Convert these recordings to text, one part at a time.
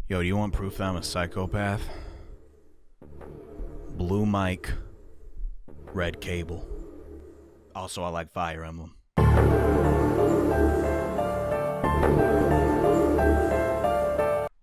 Yo, do you want proof that I'm a psychopath? Blue mic, red cable. Also, I like Fire Emblem.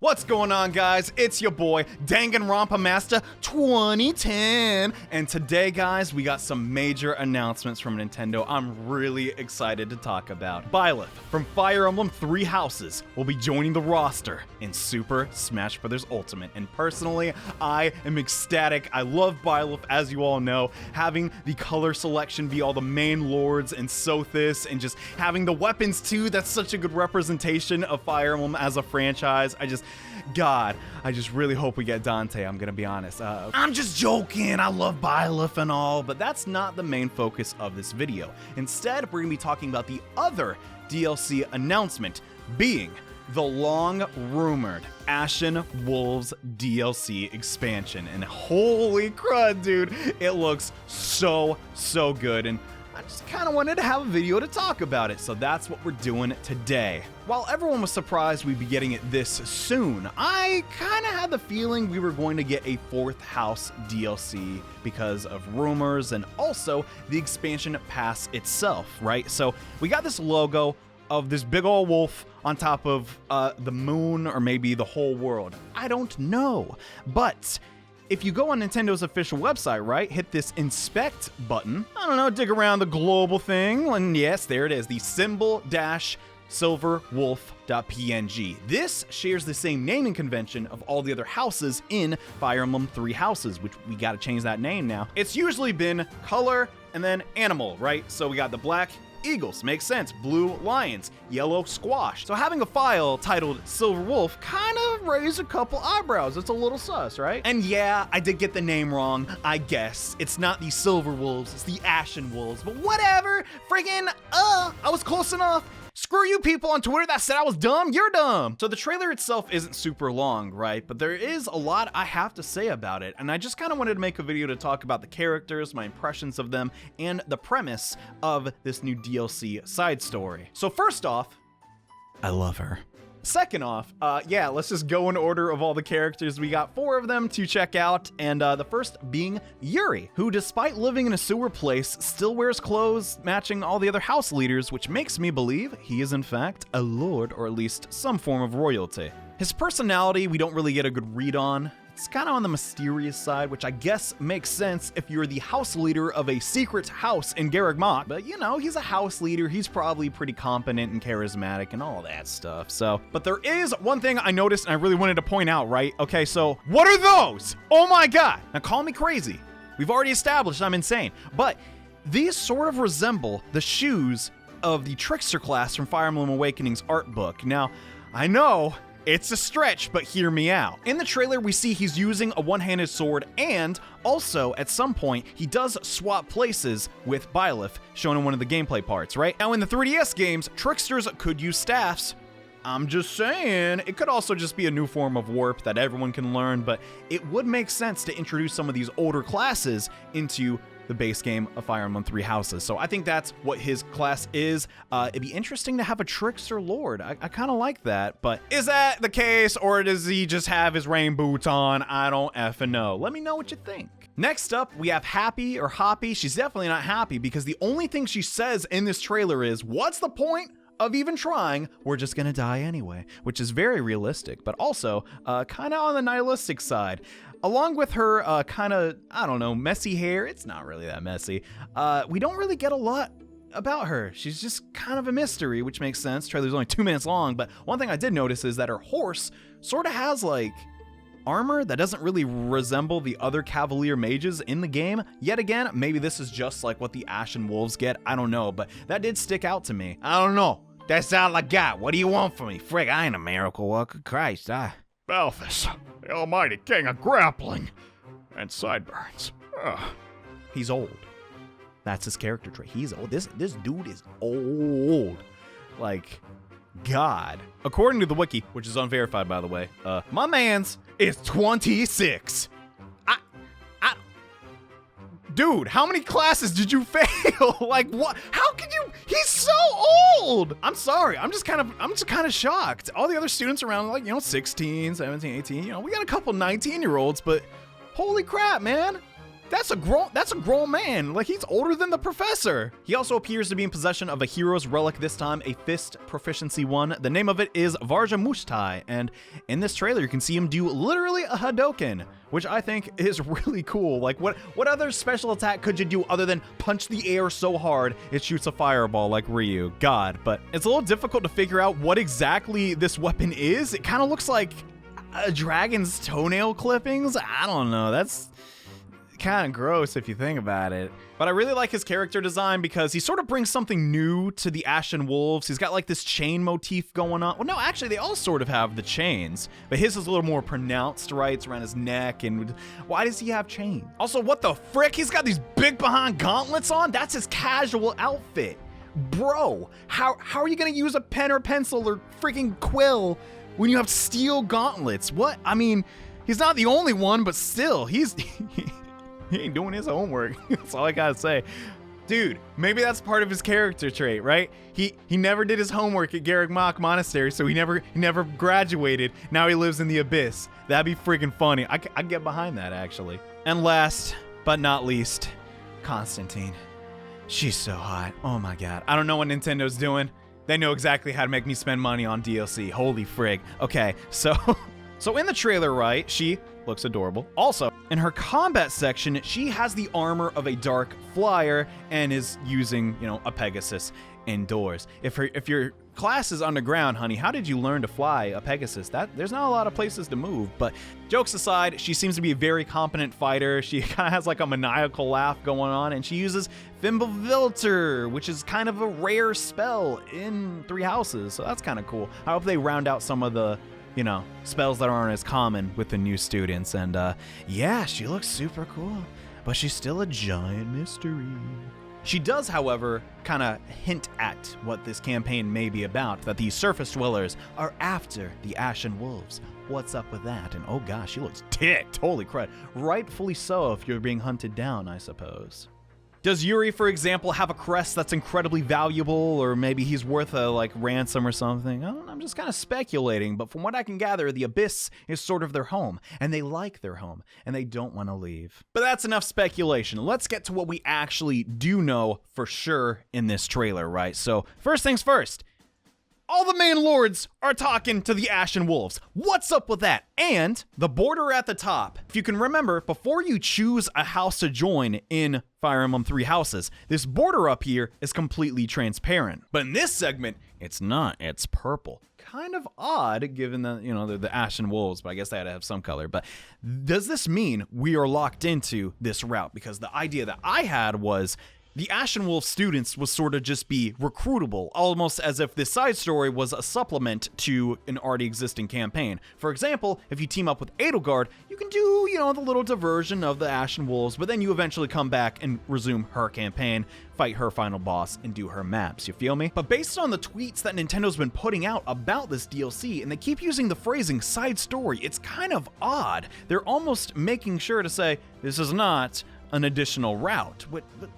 What's going on, guys? It's your boy, Danganronpa Master 2010. And today, guys, we got some major announcements from Nintendo I'm really excited to talk about. Byleth from Fire Emblem Three Houses will be joining the roster in Super Smash Bros. Ultimate. And personally, I am ecstatic. I love Byleth, as you all know. Having the color selection be all the main lords and Sothis, and just having the weapons too, that's such a good representation of Fire Emblem as a franchise. I just really hope we get Dante, I'm gonna be honest. I'm just joking, I love Byleth and all, but that's not the main focus of this video. Instead, we're gonna be talking about the other DLC announcement, being the long-rumored Ashen Wolves DLC expansion. And holy crud, dude, it looks so good, and I just kind of wanted to have a video to talk about it, so that's what we're doing today. While everyone was surprised we'd be getting it this soon, I kind of had the feeling we were going to get a fourth house DLC because of rumors and also the expansion pass itself, right? So we got this logo of this big old wolf on top of the moon, or maybe the whole world. I don't know, but if you go on Nintendo's official website, right, hit this inspect button, I don't know, dig around the global thing, and yes, there it is, the symbol-silverwolf.png. This shares the same naming convention of all the other houses in Fire Emblem Three Houses, which we gotta change that name now. It's usually been color and then animal, right? So we got the black eagles, makes sense, blue lions, yellow squash. So having a file titled Silver Wolf kind of raised a couple eyebrows. It's a little sus, right? And yeah, I did get the name wrong, I guess. It's not the Silver Wolves, it's the Ashen Wolves, but whatever, friggin', I was close enough. Screw you people on Twitter that said I was dumb, you're dumb. So the trailer itself isn't super long, right? But there is a lot I have to say about it, and I just kind of wanted to make a video to talk about the characters, my impressions of them, and the premise of this new DLC side story. So first off, I love her. Second off, yeah, let's just go in order of all the characters. We got 4 of them to check out, and the first being Yuri, who despite living in a sewer place, still wears clothes matching all the other house leaders, which makes me believe he is in fact a lord, or at least some form of royalty. His personality, we don't really get a good read on. It's kind of on the mysterious side, which I guess makes sense if you're the house leader of a secret house in Garreg Mach. But you know, he's a house leader. He's probably pretty competent and charismatic and all that stuff. So, but there is one thing I noticed and I really wanted to point out, right? Okay, so what are those? Oh my God. Now call me crazy. We've already established I'm insane. But these sort of resemble the shoes of the Trickster class from Fire Emblem Awakening's art book. Now, I know it's a stretch, but hear me out. In the trailer, we see he's using a one-handed sword, and also, at some point, he does swap places with Byleth, shown in one of the gameplay parts, right? Now, in the 3DS games, Tricksters could use staffs. I'm just saying, it could also just be a new form of warp that everyone can learn, but it would make sense to introduce some of these older classes into the base game of Fire Emblem Three Houses. So I think that's what his class is. It'd be interesting to have a Trickster Lord. I kind of like that, but is that the case, or does he just have his rain boots on? I don't effing know. Let me know what you think. Next up, we have Happy or Hoppy. She's definitely not happy because the only thing she says in this trailer is, what's the point of even trying? We're just gonna die anyway, which is very realistic, but also kind of on the nihilistic side. Along with her kind of, I don't know, messy hair, it's not really that messy, we don't really get a lot about her. She's just kind of a mystery, which makes sense. Trailer's only 2 minutes long, but one thing I did notice is that her horse sort of has like armor that doesn't really resemble the other Cavalier mages in the game. Yet again, maybe this is just like what the Ashen Wolves get, I don't know, but that did stick out to me. I don't know. That's all I got. What do you want from me? Frig, I ain't a miracle worker. Christ, Balthus, the almighty king of grappling and sideburns. He's old. That's his character trait. He's old. This dude is old. Like, God. According to the wiki, which is unverified by the way, my man's is 26. Dude, how many classes did you fail? Like, what? How could you? He's so old. I'm sorry. I'm just kind of shocked. All the other students around, like, 16, 17, 18, we got a couple 19-year-olds, but holy crap, man. That's a grown man. Like, he's older than the professor. He also appears to be in possession of a hero's relic, this time a fist proficiency 1. The name of it is Varja Mushtai, and in this trailer you can see him do literally a Hadoken, which I think is really cool. Like, what other special attack could you do other than punch the air so hard it shoots a fireball like Ryu? God, but it's a little difficult to figure out what exactly this weapon is. It kind of looks like a dragon's toenail clippings. I don't know. That's kind of gross if you think about it. But I really like his character design because he sort of brings something new to the Ashen Wolves. He's got like this chain motif going on. Well, no, actually they all sort of have the chains, but his is a little more pronounced, right? It's around his neck. And why does he have chains? Also, what the frick? He's got these big behind gauntlets on? That's his casual outfit. Bro, how are you gonna use a pen or pencil or freaking quill when you have steel gauntlets? What? I mean, he's not the only one, but still, he ain't doing his homework. That's all I gotta say. Dude, maybe that's part of his character trait, right? He never did his homework at Garrick Mach Monastery, so he never graduated. Now he lives in the abyss. That'd be freaking funny. I'd get behind that, actually. And last but not least, Constantine. She's so hot. Oh my god. I don't know what Nintendo's doing. They know exactly how to make me spend money on DLC. Holy frig. Okay, so in the trailer, right, she looks adorable. Also, in her combat section, she has the armor of a dark flyer and is using, a Pegasus indoors. If your class is underground, honey, how did you learn to fly a Pegasus? There's not a lot of places to move, but jokes aside, she seems to be a very competent fighter. She kind of has like a maniacal laugh going on, and she uses Fimbulvilter, which is kind of a rare spell in Three Houses, so that's kind of cool. I hope they round out some of the spells that aren't as common with the new students. And yeah, she looks super cool, but she's still a giant mystery. She does, however, kind of hint at what this campaign may be about, that the surface dwellers are after the Ashen Wolves. What's up with that? And oh gosh, she looks ticked. Holy crud. Rightfully so if you're being hunted down, I suppose. Does Yuri, for example, have a crest that's incredibly valuable, or maybe he's worth a ransom or something? I don't know, I'm just kind of speculating, but from what I can gather, the Abyss is sort of their home, and they like their home, and they don't want to leave. But that's enough speculation. Let's get to what we actually do know for sure in this trailer, right? So first things first. All the main lords are talking to the Ashen Wolves. What's up with that? And the border at the top. If you can remember, before you choose a house to join in Fire Emblem Three Houses, this border up here is completely transparent. But in this segment, it's not. It's purple. Kind of odd, given that, they're the Ashen Wolves, but I guess they had to have some color. But does this mean we are locked into this route? Because the idea that I had was the Ashen Wolf students would sort of just be recruitable, almost as if this side story was a supplement to an already existing campaign. For example, if you team up with Edelgard, you can do, the little diversion of the Ashen Wolves, but then you eventually come back and resume her campaign, fight her final boss, and do her maps, you feel me? But based on the tweets that Nintendo's been putting out about this DLC, and they keep using the phrasing side story, it's kind of odd. They're almost making sure to say, this is not an additional route.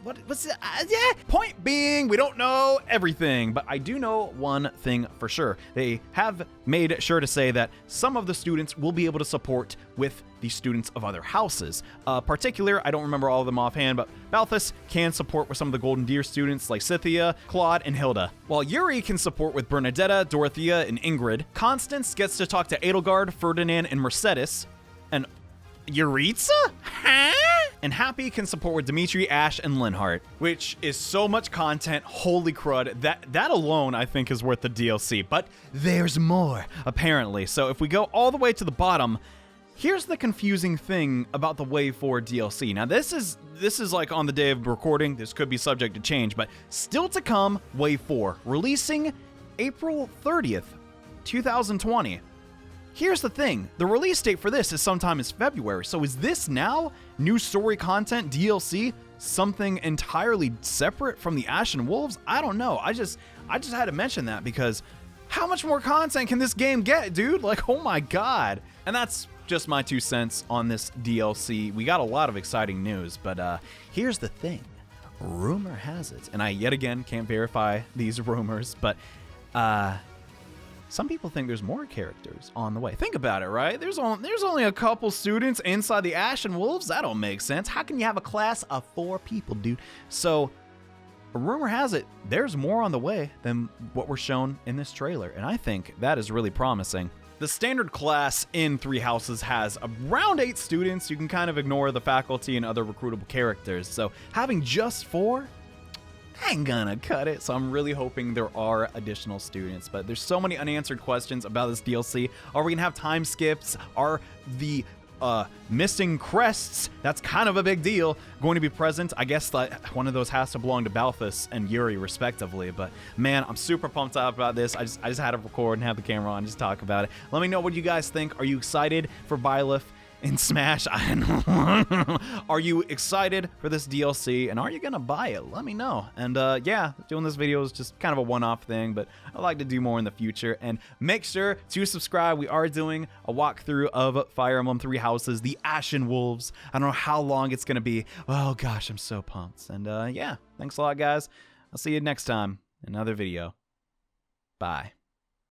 What's it? Yeah. Point being, we don't know everything, but I do know one thing for sure. They have made sure to say that some of the students will be able to support with the students of other houses. Particular, I don't remember all of them offhand, but Balthus can support with some of the Golden Deer students like Scythia, Claude, and Hilda. While Yuri can support with Bernadetta, Dorothea, and Ingrid, Constance gets to talk to Edelgard, Ferdinand, and Mercedes, and Yuritsa? Huh? And Happy can support with Dimitri, Ash, and Linhart, which is so much content. Holy crud. That alone, I think, is worth the DLC. But there's more, apparently. So if we go all the way to the bottom, here's the confusing thing about the Wave 4 DLC. Now, this is like on the day of recording. This could be subject to change, but still to come, Wave 4, releasing April 30th, 2020. Here's the thing, the release date for this is sometime in February, so is this now new story content, DLC, something entirely separate from the Ashen Wolves? I don't know, I just had to mention that because how much more content can this game get, dude? Like, oh my god. And that's just my 2 cents on this DLC. We got a lot of exciting news, but here's the thing. rumor has it, and I yet again can't verify these rumors, but some people think there's more characters on the way. Think about it, right? There's only a couple students inside the Ashen Wolves. That don't make sense. How can you have a class of 4 people, dude? So, rumor has it, there's more on the way than what we're shown in this trailer, and I think that is really promising. The standard class in Three Houses has around 8 students. You can kind of ignore the faculty and other recruitable characters, so having just 4 ain't gonna cut it. So I'm really hoping there are additional students, but there's so many unanswered questions about this DLC. Are we gonna have time skips? Are the missing crests, that's kind of a big deal, going to be present? I guess that one of those has to belong to Balthus and Yuri respectively, but man, I'm super pumped up about this. I just had to record and have the camera on and just talk about it. Let me know what you guys think. Are you excited for Byleth in Smash? I know. Are you excited for this DLC, and are you gonna buy it? Let me know. And yeah, doing this video is just kind of a one-off thing, but I'd like to do more in the future. And make sure to subscribe. We are doing a walkthrough of Fire Emblem Three Houses, the Ashen Wolves. I don't know how long it's gonna be. Oh gosh, I'm so pumped. And yeah, thanks a lot, guys. I'll see you next time in another video. Bye.